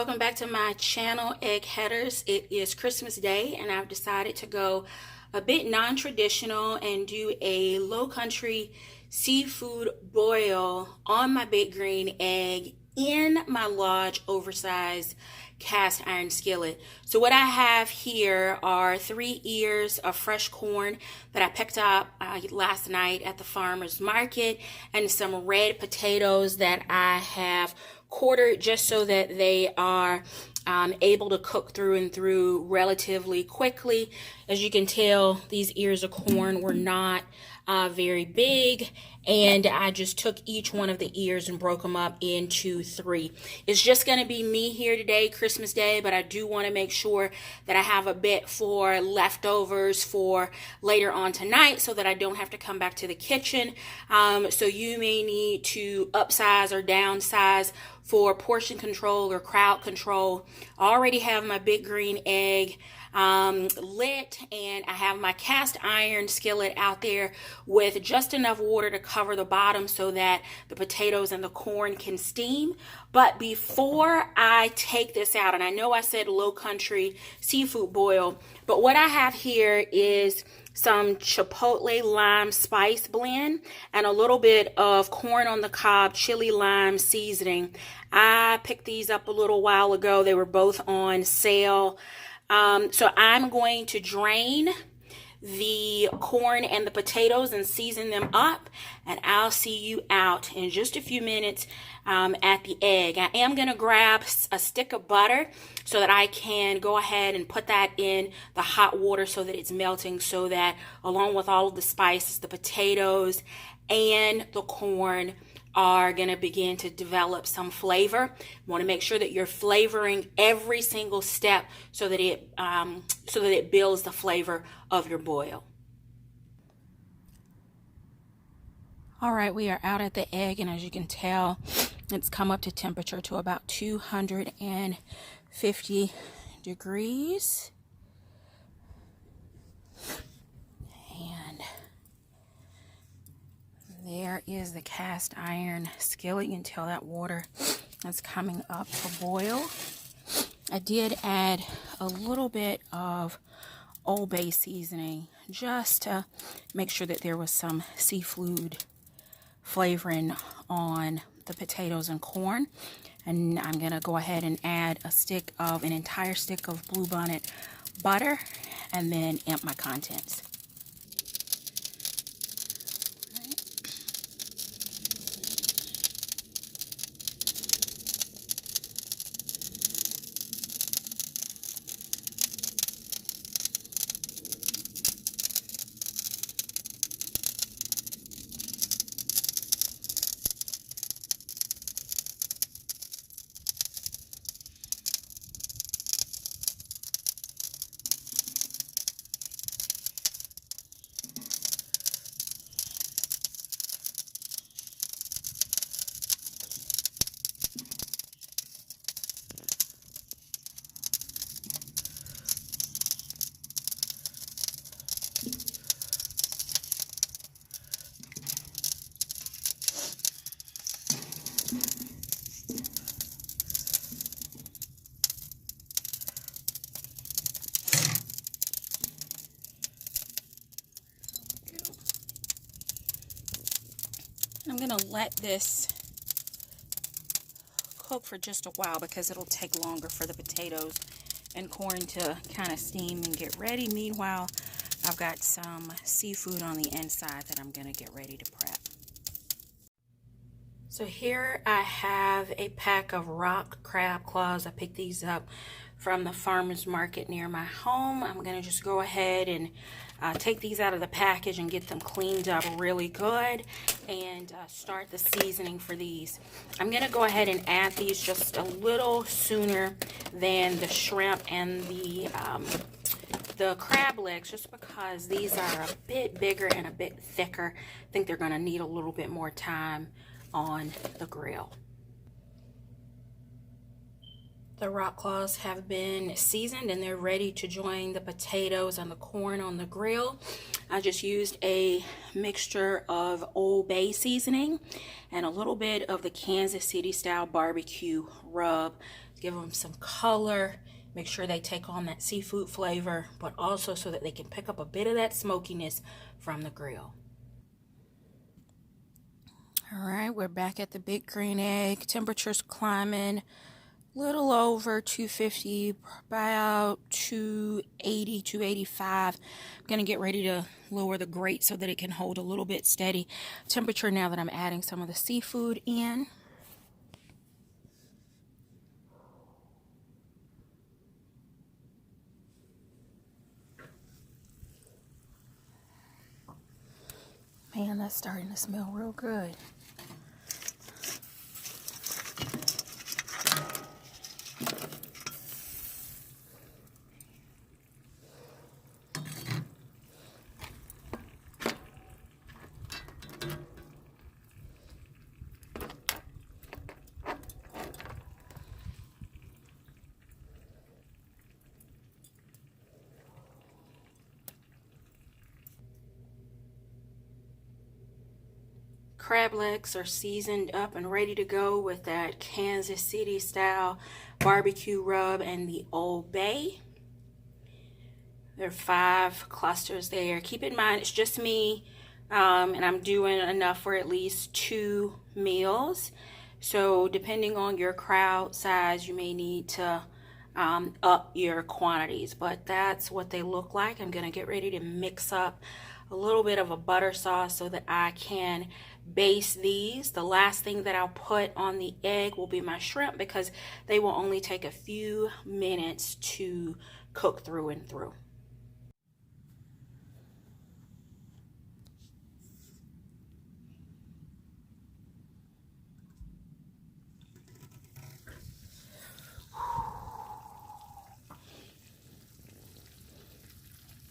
Welcome back to my channel, Egg Headers. It is Christmas Day and I've decided to go a bit non-traditional and do a low country seafood boil on my big green egg in my large oversized cast iron skillet. So what I have here are 3 ears of fresh corn that I picked up last night at the farmer's market, and some red potatoes that I have quartered just so that they are able to cook through and through relatively quickly. As you can tell, these ears of corn were not very big, and I just took each one of the ears and broke them up into 3. It's just going to be me here today, Christmas Day, but I do want to make sure that I have a bit for leftovers for later on tonight so that I don't have to come back to the kitchen. So you may need to upsize or downsize for portion control or crowd control. I already have my big green egg lit, and I have my cast iron skillet out there with just enough water to cover the bottom so that the potatoes and the corn can steam. But before I take this out, and I know I said low country seafood boil, but what I have here is some chipotle lime spice blend and a little bit of corn on the cob chili lime seasoning. I picked these up a little while ago. They were both on sale. So I'm going to drain the corn and the potatoes and season them up, and I'll see you out in just a few minutes at the egg. I am going to grab a stick of butter so that I can go ahead and put that in the hot water so that it's melting, so that along with all of the spices, the potatoes and the corn are going to begin to develop some flavor. You want to make sure that you're flavoring every single step so that it builds the flavor of your boil. All right, we are out at the egg, and as you can tell, it's come up to temperature to about 250 degrees. There is the cast iron skillet. You can tell that water is coming up to boil. I did add a little bit of Old Bay seasoning just to make sure that there was some seafood flavoring on the potatoes and corn. And I'm going to go ahead and add an entire stick of Bluebonnet butter, and then amp my contents. I'm going to let this cook for just a while because it'll take longer for the potatoes and corn to kind of steam and get ready. Meanwhile, I've got some seafood on the inside that I'm going to get ready to prep. So here I have a pack of rock crab claws. I picked these up from the farmer's market near my home. I'm going to just go ahead and take these out of the package and get them cleaned up really good, and start the seasoning for these. I'm going to go ahead and add these just a little sooner than the shrimp and the crab legs, just because these are a bit bigger and a bit thicker. I think they're going to need a little bit more time on the grill. The rock claws have been seasoned and they're ready to join the potatoes and the corn on the grill. I just used a mixture of Old Bay seasoning and a little bit of the Kansas City style barbecue rub give them some color, make sure they take on that seafood flavor, but also so that they can pick up a bit of that smokiness from the grill. All right, we're back at the big green egg. Temperature's climbing, little over 250, about 280, 285. I'm going to get ready to lower the grate so that it can hold a little bit steady temperature now that I'm adding some of the seafood in. Man, that's starting to smell real good. Crab legs are seasoned up and ready to go with that Kansas City style barbecue rub and the Old Bay. There are 5 clusters there. Keep in mind it's just me, and I'm doing enough for at least 2 meals. So depending on your crowd size, you may need to up your quantities, but that's what they look like. I'm gonna get ready to mix up a little bit of a butter sauce so that I can baste these. The last thing that I'll put on the egg will be my shrimp because they will only take a few minutes to cook through and through.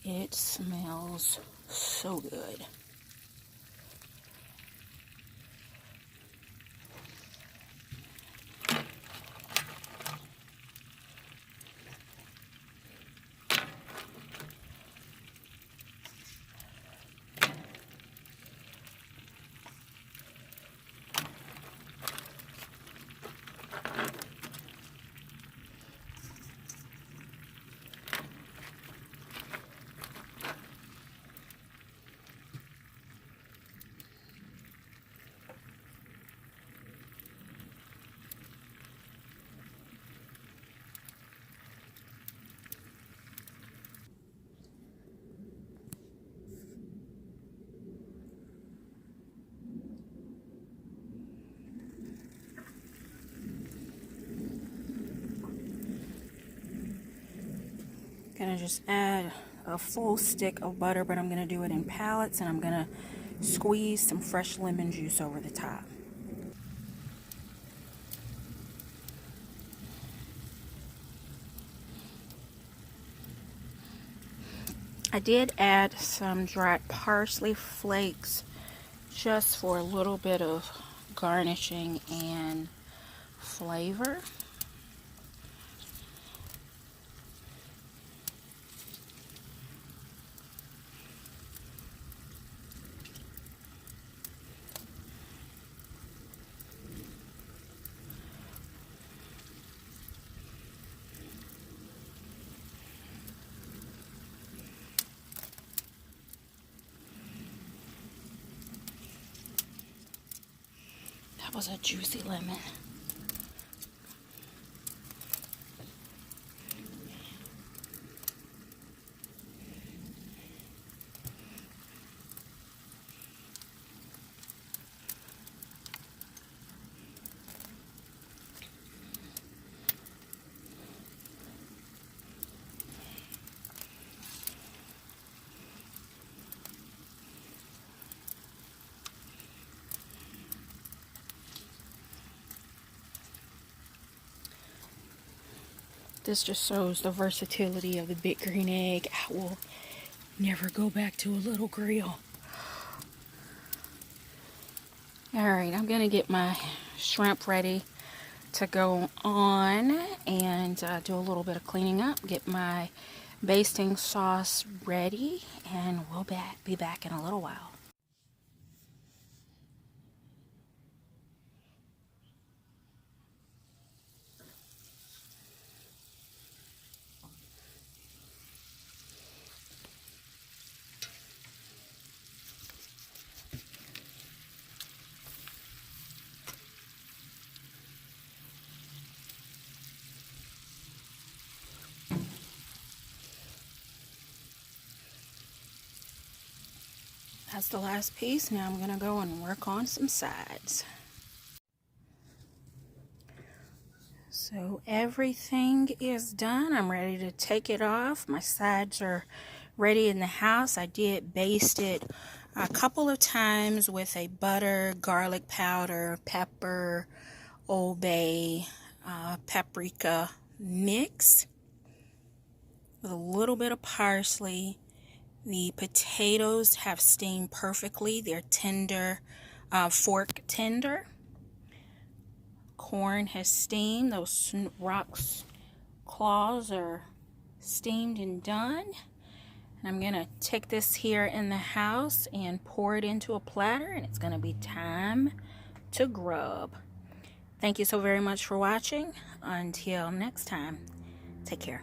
It smells so good. Gonna just add a full stick of butter, but I'm gonna do it in pallets, and I'm gonna squeeze some fresh lemon juice over the top. I did add some dried parsley flakes just for a little bit of garnishing and flavor. That was a juicy lemon. This just shows the versatility of the big green egg. I will never go back to a little grill. Alright, I'm going to get my shrimp ready to go on and do a little bit of cleaning up. Get my basting sauce ready, and we'll be back in a little while. That's the last piece. Now I'm going to go and work on some sides. So everything is done. I'm ready to take it off. My sides are ready in the house. I did baste it a couple of times with a butter, garlic powder, pepper, Old Bay, paprika mix with a little bit of parsley. The potatoes have steamed perfectly. They're tender, fork tender. Corn has steamed. Those rocks claws are steamed and done. And I'm going to take this here in the house and pour it into a platter, and it's going to be time to grub. Thank you so very much for watching. Until next time, take care.